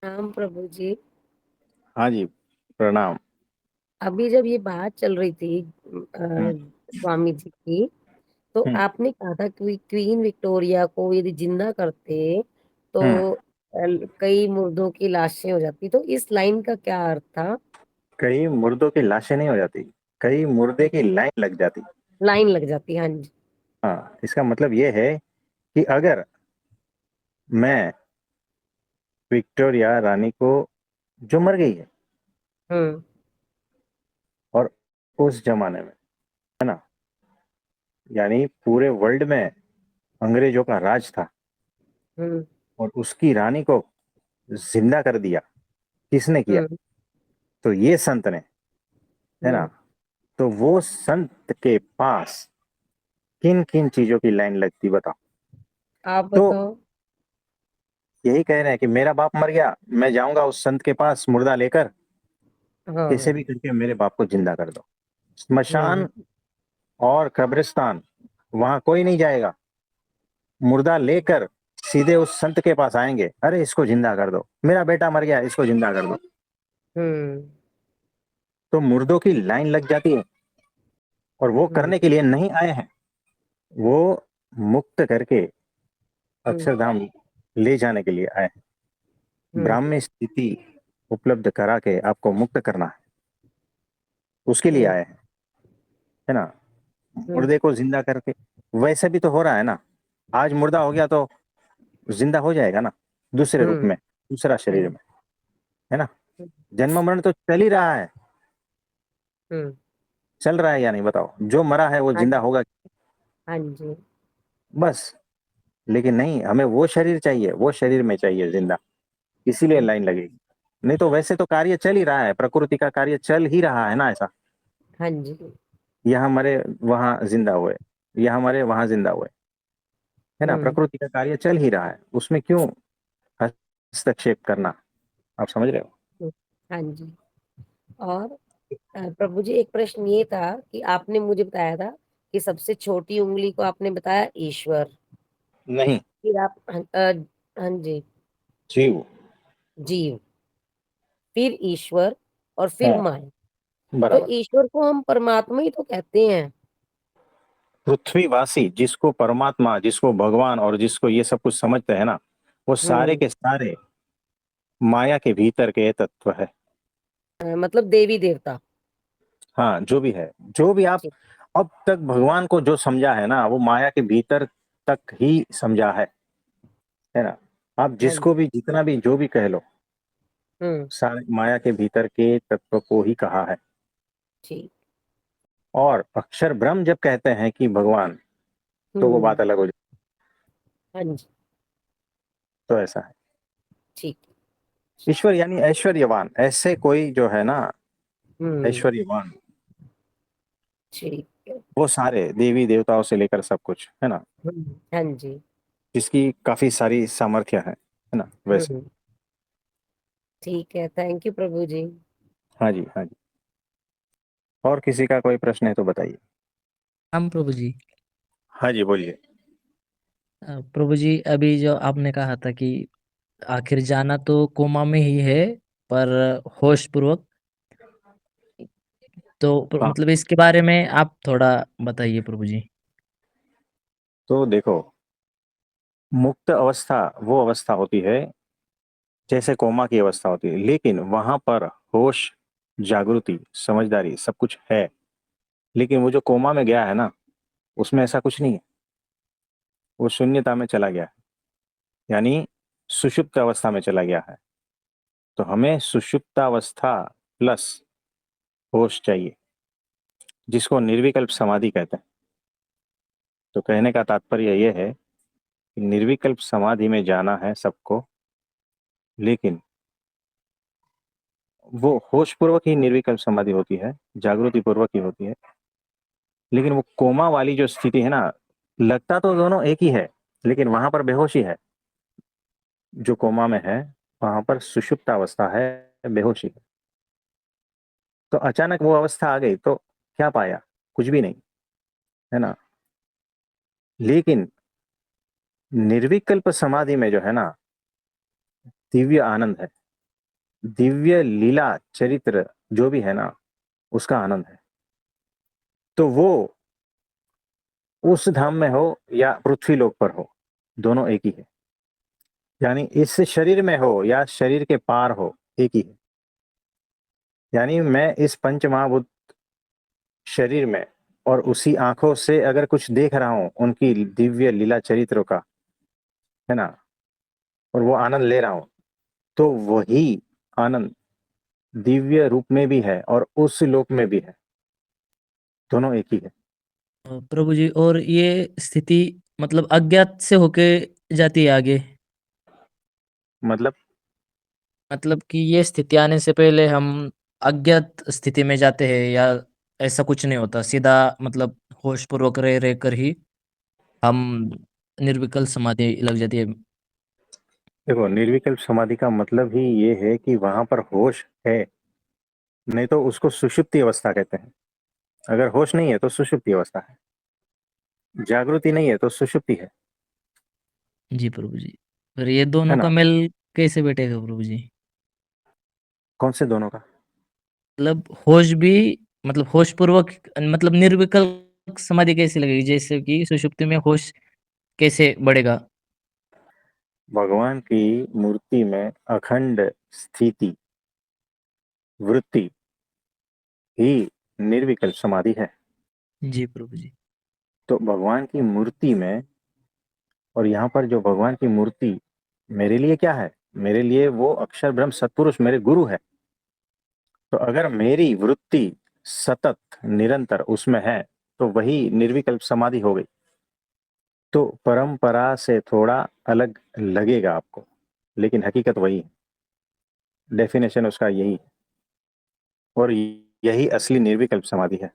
राम प्रभु जी। हाँ जी, प्रणाम। अभी जब ये बात चल रही थी हुँ, स्वामी जी की, तो हुँ, आपने कहा था कि क्वीन विक्टोरिया को यदि जिंदा करते तो हुँ। कई मुर्दों की लाशें हो जाती। तो इस लाइन का क्या अर्थ था? कई मुर्दों की लाशें नहीं हो जाती, कई मुर्दे की लाइन लग जाती। लाइन लग जाती, हाँ जी। हाँ, इसका मतलब ये है कि अगर मैं विक्टोरिया रानी को जो मर गई है हम्म। और उस ज़माने में, है ना? यानी पूरे वर्ल्ड में अंग्रेज़ों का राज था हम्म। और उसकी रानी को ज़िंदा कर दिया। किसने किया? हम्म। तो ये संत ने, है ना? हम्म। तो वो संत के पास किन-किन चीज़ों की लाइन लगती बताओ? आप तो बताओ। यही कह रहे हैं कि मेरा बाप मर गया, मैं जाऊँगा उस संत के पास मुर्दा लेकर, कैसे हाँ। भी करके मेरे बाप को ज़िंदा कर दो। स्मशान हम्म। और कब्रिस्तान, वहाँ कोई नहीं जाएगा। मुर्दा लेकर सीधे उस संत के पास आएँगे, अरे इसको ज़िंदा कर दो, मेरा बेटा मर गया, इसको ज़िंदा कर दो। हम्म। तो मुर्दों की लाइन लग जाती है और वो हम्म। करने के लिए नहीं आए हैं, वो मुक्त करके हम्म। अक्षरधाम ले जाने के लिए आए हैं। हम्म। ब्राह्मी स्थिति उपलब्ध करा के आपको मुक्त करना है, उसके लिए हम्म। आए हैं, है ना? हम्म। मुर्दे को ज़िंदा करके, वैसे भी तो हो रहा है ना, आज मुर्दा हो गया तो ज़िंदा हो जाएगा ना, दूसरे रूप हम्म। में, दूसरा हाँ शरीर जी। में, है ना? जन्म-मरण तो चल ही रहा है, हम्म। चल रहा है या नहीं बताओ? जो मरा है वो हाँ ज़िंदा जी। होगा, हाँ जी। बस। लेकिन नहीं, हमें वो शरीर चाहिए, वो शरीर में चाहिए ज़िंदा, इसीलिए हम्म। लाइन लगेगी। नहीं तो वैसे तो कार्य चल ही रहा है, प्रकृति का कार्य चल ही रहा है ना ऐसा। हाँ जी। यहाँ मरे, वहाँ ज़िंदा हुए, यहाँ मरे, वहाँ ज़िंदा हुए, है ना? हम्म। प्रकृति का कार्य चल ही रहा है, उसमें क्यों हस्तक्षेप करना? आप समझ रहे हो? हम्म। हाँ जी। और प्रभु जी, एक प्रश्न ये था कि आपने मुझे बताया था कि सबसे छोटी उंगली को आपने बताया ईश्वर। नहीं, फिर आप हाँ जी। जीव। जीव, फिर ईश्वर, और फिर हाँ, माया। तो बराबर। ईश्वर को हम परमात्मा ही तो कहते हैं। पृथ्वीवासी जिसको परमात्मा, जिसको भगवान और जिसको ये सब कुछ समझते हैं ना, वो सारे हम्म। के सारे माया के भीतर के तत्व है। मतलब देवी देवता। हाँ, जो भी है, जो भी आप ठीक। अब तक भगवान को जो समझा है ना, वो माया के भीतर तक ही समझा है ना? आप हाँ जिसको जी। भी, जितना भी, जो भी कह लो, हम्म। सारे माया के भीतर के तत्व को ही कहा है। ठीक। और अक्षर ब्रह्म जब कहते हैं कि भगवान, तो वो हम्म। बात अलग हो जाती हाँ जी। है। तो ऐसा है। ठीक। ईश्वर यानी ऐश्वर्यवान, ऐसे कोई जो है ना, हम्म। ऐश्वर्यवान, ठीक है। वो सारे देवी देवताओं से लेकर सब कुछ, है ना? हाँ जी। जिसकी काफी सारी सामर्थ्य है ना? वैसे। हम्म। ठीक है, थैंक यू प्रभु जी। हाँ जी, हाँ जी। और किसी का कोई प्रश्न है तो बताइए। हम प्रभु जी। हाँ जी, बोलिए। प्रभु जी, अभी जो आपने कहा था कि आखिर जाना तो कोमा में ही है, पर होश पूर्वक। तो हाँ, मतलब इसके बारे में आप थोड़ा बताइए प्रभु जी। तो देखो, मुक्त अवस्था वो अवस्था होती है जैसे कोमा की अवस्था होती है, लेकिन वहां पर होश, जागृति, समझदारी सब कुछ है। लेकिन वो जो कोमा में गया है ना, उसमें ऐसा कुछ नहीं है, वो शून्यता में चला गया है, यानी सुषुप्त अवस्था में चला गया है। तो हमें सुषुप्तावस्था प्लस होश चाहिए, जिसको निर्विकल्प समाधि कहते हैं। तो कहने का तात्पर्य यह है कि निर्विकल्प समाधि में जाना है सबको, लेकिन वो होश पूर्वक ही निर्विकल्प समाधि होती है, जागृति पूर्वक ही होती है। लेकिन वो कोमा वाली जो स्थिति है ना, लगता तो दोनों एक ही है, लेकिन वहां पर बेहोशी है। जो कोमा में है, वहां पर सुषुप्त अवस्था है, बेहोशी है। तो अचानक वो अवस्था आ गई तो क्या पाया? कुछ भी नहीं, है ना? लेकिन निर्विकल्प समाधि में जो है ना, दिव्य आनंद है। दिव्य लीला चरित्र जो भी है ना, उसका आनंद है। तो वो उस धाम में हो या पृथ्वी लोक पर हो, दोनों एक ही है। यानी इस शरीर में हो या शरीर के पार हो, एक ही है। यानी मैं इस पंच महाभूत शरीर में और उसी आंखों से अगर कुछ देख रहा हूं उनकी दिव्य लीला चरित्रों का, है ना, और वो आनंद ले रहा हूं, तो वही आनंद दिव्य रूप में भी है और उस लोक में भी है। दोनों एक ही है। प्रभु जी, और ये स्थिति मतलब अज्ञात से होके जाती है आगे? मतलब मतलब कि ये स्थिति आने से पहले हम अज्ञात स्थिति में जाते हैं, या ऐसा कुछ नहीं होता, सीधा मतलब होश पूर्वक रह रहकर ही हम निर्विकल्प समाधि लग जाती है? देखो, निर्विकल्प समाधि का मतलब ही ये है कि वहां पर होश है, नहीं तो उसको सुषुप्ति अवस्था कहते हैं। अगर होश नहीं है तो सुषुप्ति अवस्था है, जागृति नहीं है तो सुषुप्ति है। जी प्रभु जी। पर ये है दोनों का ना? मेल कैसे बैठेगा प्रभु जी? कौन से दोनों का? मतलब होश भी, मतलब होश पूर्वक, मतलब निर्विकल्प समाधि कैसे लगेगी, जैसे कि सुषुप्ति में होश कैसे बढ़ेगा? भगवान की मूर्ति में अखंड स्थिति वृत्ति ही निर्विकल्प समाधि है। जी प्रभु जी। तो भगवान की मूर्ति में, और यहाँ पर जो भगवान की मूर्ति मेरे लिए क्या है, मेरे लिए वो अक्षर ब्रह्म सत्पुरुष मेरे गुरु है। तो अगर मेरी वृत्ति सतत निरंतर उसमें है, तो वही निर्विकल्प समाधि हो गई। तो परंपरा से थोड़ा अलग लगेगा आपको, लेकिन हकीकत वही है। डेफिनेशन उसका यही है, और यही असली निर्विकल्प समाधि है।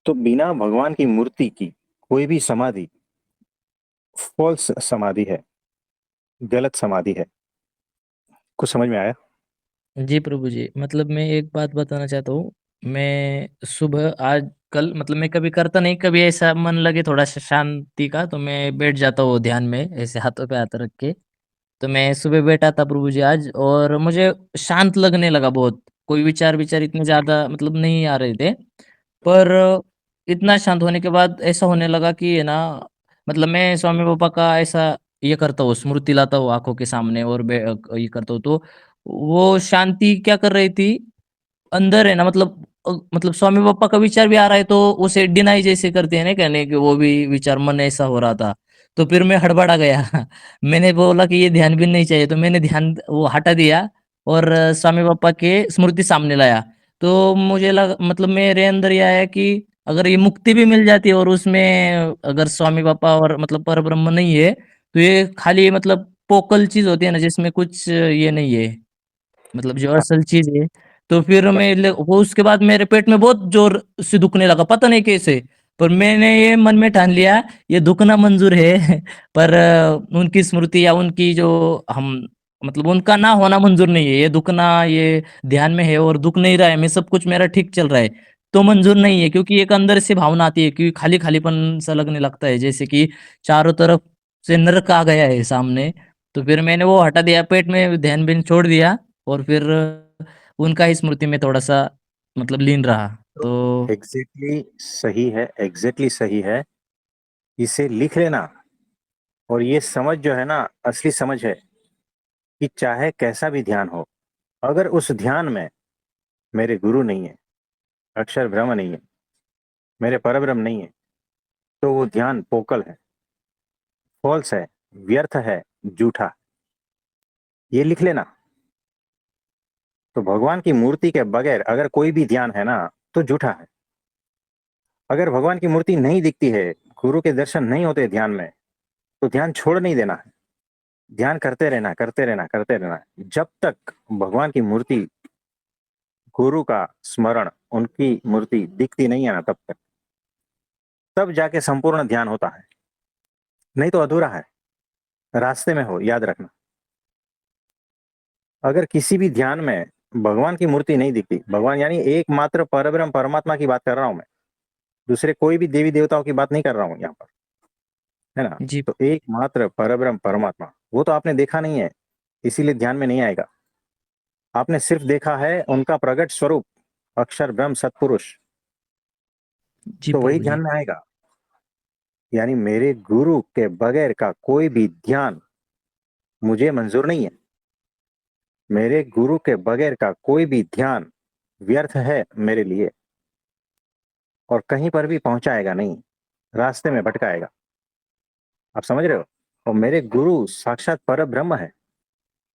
तो बिना भगवान की मूर्ति की कोई भी समाधि फॉल्स समाधि है, गलत समाधि है। कुछ समझ में आया? जी प्रभु जी, मतलब मैं एक बात बताना चाहता हूँ। मैं सुबह आज कल मतलब मैं कभी करता नहीं, कभी ऐसा मन लगे थोड़ा सा शांति का, तो मैं बैठ जाता हूँ ध्यान में, ऐसे हाथों पे हाथ रख के। तो मैं सुबह बैठा था प्रभु जी आज, और मुझे शांत लगने लगा बहुत। कोई विचार विचार इतने ज़्यादा मतलब नहीं आ रहे थे। पर इतना शांत होने के बाद ऐसा होने लगा कि है ना, मतलब मैं स्वामी बाबा का ऐसा ये करता हूँ, स्मृति लाता हूँ आँखों के सामने, और ये करता हूँ, तो वो शांति क्या कर रही थी अंदर, है ना, मतलब मतलब स्वामी बापा का विचार भी आ रहा है तो उसे डिनाई जैसे करते हैं ना, कहने कि वो भी विचार मन ऐसा हो रहा था। तो फिर मैं हड़बड़ा गया मैंने बोला कि ये ध्यान भी नहीं चाहिए, तो मैंने ध्यान वो हटा दिया और स्वामी बापा के स्मृति सामने लाया। तो मुझे लगा, मतलब मेरे अंदर ये आया कि अगर ये मुक्ति भी मिल जाती है और उसमें अगर स्वामी बापा और मतलब पर ब्रह्म नहीं है, तो ये खाली मतलब पोकल चीज होती है ना, जिसमें कुछ ये नहीं है, मतलब जो हाँ, असल चीज़ है। तो फिर बस। वो उसके बाद मेरे पेट में बहुत ज़ोर से दुखने लगा, पता नहीं कैसे। पर मैंने ये मन में ठान लिया, ये दुखना मंज़ूर है पर उनकी स्मृति या उनकी जो हम मतलब उनका ना होना मंज़ूर नहीं है। ये दुखना, ये ध्यान में है और दुख नहीं रहा है, मैं सब कुछ मेरा ठीक चल रहा है, तो मंज़ूर नहीं है। क्योंकि एक अंदर से भावना आती है कि खाली-खालीपन सा लगने लगता है, जैसे कि चारों तरफ से नरक आ गया है सामने। तो फिर मैंने वो हटा दिया, पेट में ध्यान-व्यान छोड़ दिया, और फिर उनका ही स्मृति में थोड़ा-सा मतलब लीन रहा। तो तो एग्जैक्टली सही है, एग्जैक्टली सही है। इसे लिख लेना, और ये समझ जो है ना, असली समझ है कि चाहे कैसा भी ध्यान हो, अगर उस ध्यान में मेरे गुरु नहीं है, अक्षर ब्रह्म नहीं है, मेरे परब्रह्म नहीं है, तो वो ध्यान पोकल है, फॉल्स है, व्यर्थ है, झूठा। ये लिख लेना। तो भगवान की मूर्ति के बगैर अगर कोई भी ध्यान है ना, तो झूठा है। अगर भगवान की मूर्ति नहीं दिखती है, गुरु के दर्शन नहीं होते ध्यान में, तो ध्यान छोड़ नहीं देना है। ध्यान करते रहना, करते रहना, करते रहना, जब तक भगवान की मूर्ति, गुरु का स्मरण, उनकी मूर्ति दिखती नहीं है ना, तब तक, तब जाके संपूर्ण ध्यान होता है। नहीं तो अधूरा है, रास्ते में हो, याद रखना। अगर किसी भी ध्यान में भगवान की मूर्ति नहीं दिखती, भगवान यानी एकमात्र परब्रह्म परमात्मा की बात कर रहा हूं मैं, दूसरे कोई भी देवी देवताओं की बात नहीं कर रहा हूं यहाँ पर, है ना। जी, तो एकमात्र परब्रह्म परमात्मा, वो तो आपने देखा नहीं है, इसीलिए ध्यान में नहीं आएगा। आपने सिर्फ देखा है उनका प्रकट स्वरूप, अक्षर ब्रह्म सत्पुरुष, जी तो वही प्रभु ध्यान जी। में आएगा। यानी मेरे गुरु के बगैर का कोई भी ध्यान मुझे मंजूर नहीं है। मेरे गुरु के बगैर का कोई भी ध्यान व्यर्थ है मेरे लिए, और कहीं पर भी पहुंचाएगा नहीं, रास्ते में भटकाएगा। आप समझ रहे हो? और मेरे गुरु साक्षात पर ब्रह्म है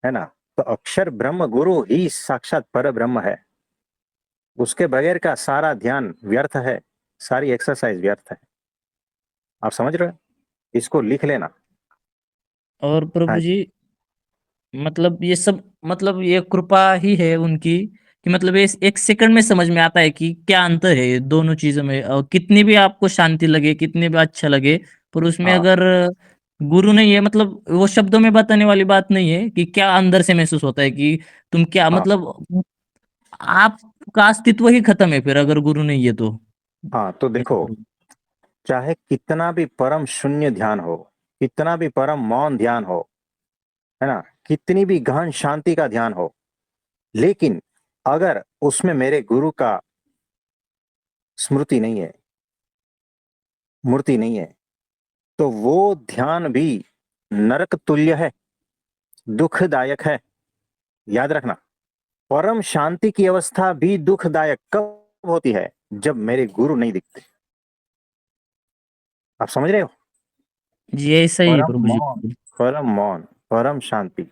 ना? तो अक्षर ब्रह्म गुरु ही साक्षात पर ब्रह्म है। उसके बगैर का सारा ध्यान व्यर्थ है, सारी एक्सरसाइज व्यर्थ है। आप समझ रहे हो? इसको लिख लेना। और हाँ प्रभु जी। जी, मतलब ये सब, मतलब ये कृपा ही है उनकी कि मतलब ये एक सेकंड में समझ में आता है कि क्या अंतर है ये दोनों चीजों में। और कितनी भी आपको शांति लगे, कितने भी अच्छा लगे, पर उसमें हाँ अगर गुरु नहीं है, मतलब वो शब्दों में बताने वाली बात नहीं है कि क्या अंदर से महसूस होता है कि तुम क्या, हाँ मतलब आपका अस्तित्व ही खत्म है फिर अगर गुरु नहीं है तो। हाँ। तो ऐसे देखो, प्रभु। चाहे कितना भी परम शून्य ध्यान हो, कितना भी परम मौन ध्यान हो, है ना, कितनी भी गहन शांति का ध्यान हो, लेकिन अगर उसमें मेरे गुरु का स्मृति नहीं है, मूर्ति नहीं है, तो वो ध्यान भी नरक तुल्य है, दुखदायक है। याद रखना, परम शांति की अवस्था भी दुखदायक कब होती है? जब मेरे गुरु नहीं दिखते। आप समझ रहे हो? जी ऐसा ही है परम प्रभु जी, मौन, बिल्कुल। परम मौन, परम शांति,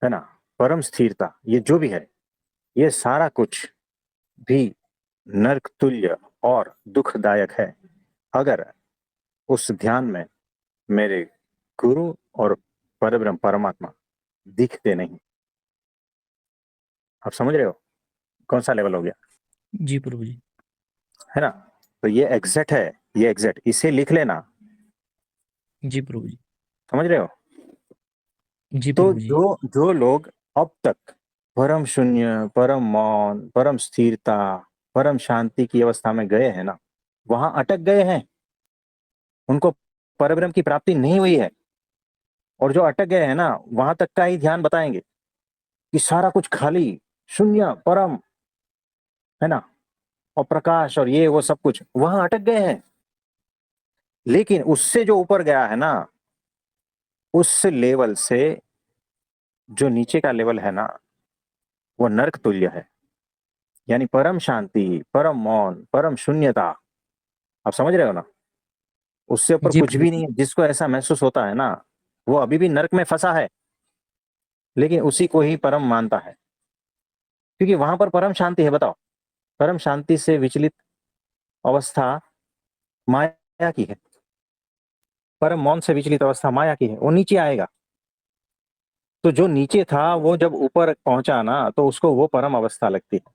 है ना, परम स्थिरता, ये जो भी है, ये सारा कुछ भी नरक तुल्य और दुखदायक है, अगर उस ध्यान में मेरे गुरु और परब्रह्म परमात्मा दिखते नहीं। आप समझ रहे हो कौन सा लेवल हो गया? जी प्रभु जी। है ना? तो ये एग्जैक्ट है, ये एग्जैक्ट, इसे लिख लेना। जी प्रभु जी। समझ रहे हो? जी तो प्रभु जी। जो जो लोग अब तक परम शून्य, परम मौन, परम स्थिरता, परम शांति की अवस्था में गए हैं ना, वहां अटक गए हैं, उनको परब्रह्म की प्राप्ति नहीं हुई है। और जो अटक गए हैं ना, वहां तक का ही ध्यान बताएंगे कि सारा कुछ खाली, शून्य, परम, है ना, और प्रकाश और ये वो सब कुछ, वहां अटक गए हैं। लेकिन उससे जो ऊपर गया है ना, उस लेवल से जो नीचे का लेवल है ना, वो नरक तुल्य है। यानी परम शांति, परम मौन, परम शून्यता। आप समझ रहे हो ना? उससे ऊपर जी कुछ प्रभु भी जी। नहीं है। जिसको ऐसा महसूस होता है ना, वो अभी भी नरक में फंसा है, लेकिन उसी को ही परम मानता है, क्योंकि वहां पर परम शांति है। बताओ, परम शांति से विचलित अवस्था माया की है, परम मौन से विचलित अवस्था माया की है, वो नीचे आएगा। तो जो नीचे था वो जब ऊपर पहुंचा ना, तो उसको वो परम अवस्था लगती है।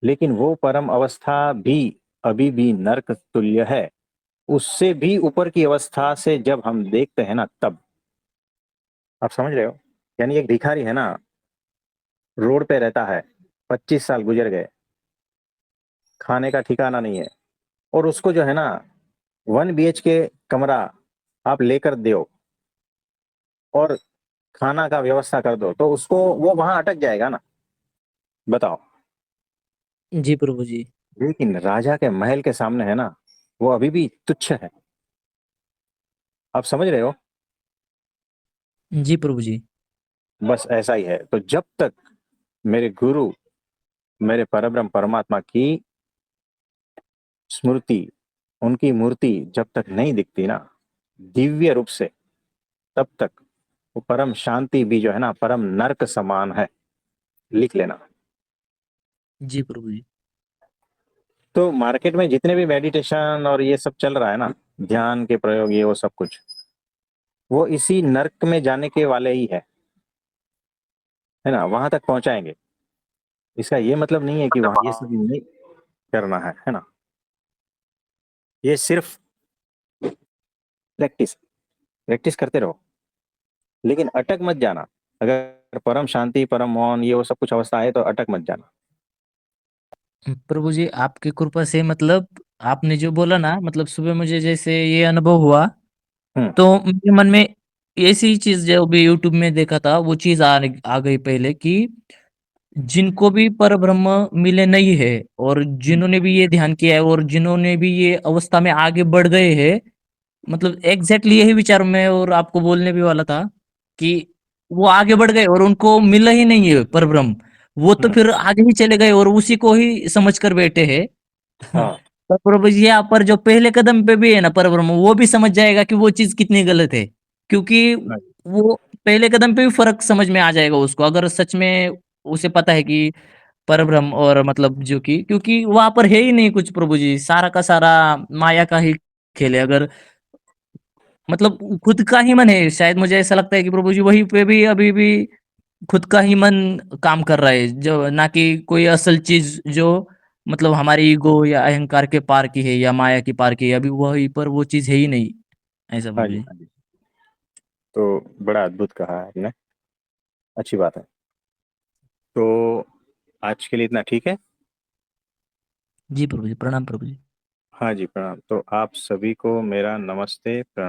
लेकिन वो परम अवस्था भी अभी भी नरक तुल्य है। उससे भी ऊपर की अवस्था से जब हम देखते हैं ना, तब। आप समझ रहे हो? यानी एक भिखारी है ना, रोड पे रहता है, 25 साल गुजर गए, खाने का ठिकाना नहीं है, और उसको जो है ना 1 BHK कमरा आप लेकर दो और खाना का व्यवस्था कर दो, तो उसको, वो वहां अटक जाएगा ना। बताओ। जी प्रभु जी। लेकिन राजा के महल के सामने है ना, वो अभी भी तुच्छ है। आप समझ रहे हो? जी प्रभु जी। बस ऐसा ही है। तो जब तक मेरे गुरु, मेरे परब्रह्म परमात्मा की स्मृति, उनकी मूर्ति जब तक नहीं दिखती ना, दिव्य रूप से, तब तक वो परम शांति भी जो है ना, परम नरक समान है। लिख लेना। जी प्रभु जी। तो मार्केट में जितने भी मेडिटेशन और ये सब चल रहा है ना, ध्यान के प्रयोग, ये वो सब कुछ, वो इसी नरक में जाने के वाले ही है ना, वहां तक पहुंचाएंगे। इसका ये मतलब नहीं है कि वहां ये सब नहीं करना है ना। ये सिर्फ प्रैक्टिस, प्रैक्टिस करते रहो, लेकिन अटक मत जाना। अगर परम शांति, परम मौन, ये वो सब कुछ अवस्था है, तो अटक मत जाना। प्रभु जी आपकी कृपा से, मतलब आपने जो बोला ना, मतलब सुबह मुझे जैसे ये अनुभव हुआ, हम्म। तो मेरे मन में ऐसी चीज जो भी यूट्यूब में देखा था वो चीज आ गई पहले कि जिनको भी परब्रह्म मिले नहीं है और जिन्होंने भी ये ध्यान किया है और जिन्होंने भी ये अवस्था में आगे बढ़ गए हैं, मतलब एग्जैक्टली यही विचार मैं और आपको बोलने भी वाला था कि वो आगे बढ़ गए और उनको मिला ही नहीं है परब्रह्म, वो तो फिर आगे ही चले गए और उसी को ही समझ कर बैठे हैं। हाँ पर प्रभु जी यहाँ पर जो पहले कदम पे भी है ना परब्रह्म, वो भी समझ जाएगा कि वो चीज कितनी गलत है, क्योंकि हाँ वो पहले कदम पे भी फर्क समझ में आ जाएगा उसको, अगर सच में उसे पता है कि परब्रह्म और मतलब जो कि, क्योंकि वहां पर है ही नहीं कुछ प्रभु जी, सारा का सारा माया का ही खेल है। अगर मतलब खुद का ही मन है, शायद मुझे ऐसा लगता है कि प्रभु जी वहीं पे भी अभी भी खुद का ही मन काम कर रहा है, जो ना कि कोई असल चीज जो मतलब हमारी ईगो या अहंकार के पार की है या माया की पार की है, अभी वहीं पर वो चीज है ही नहीं, ऐसा हाँ प्रभु जी, जी। हाँ जी। तो बड़ा अद्भुत कहा है आपने, अच्छी बात है। तो आज के लिए इतना ठीक है। जी प्रभु जी, प्रणाम प्रभु जी। हाँ जी, प्रणाम। तो आप सभी को मेरा नमस्ते, प्रणाम।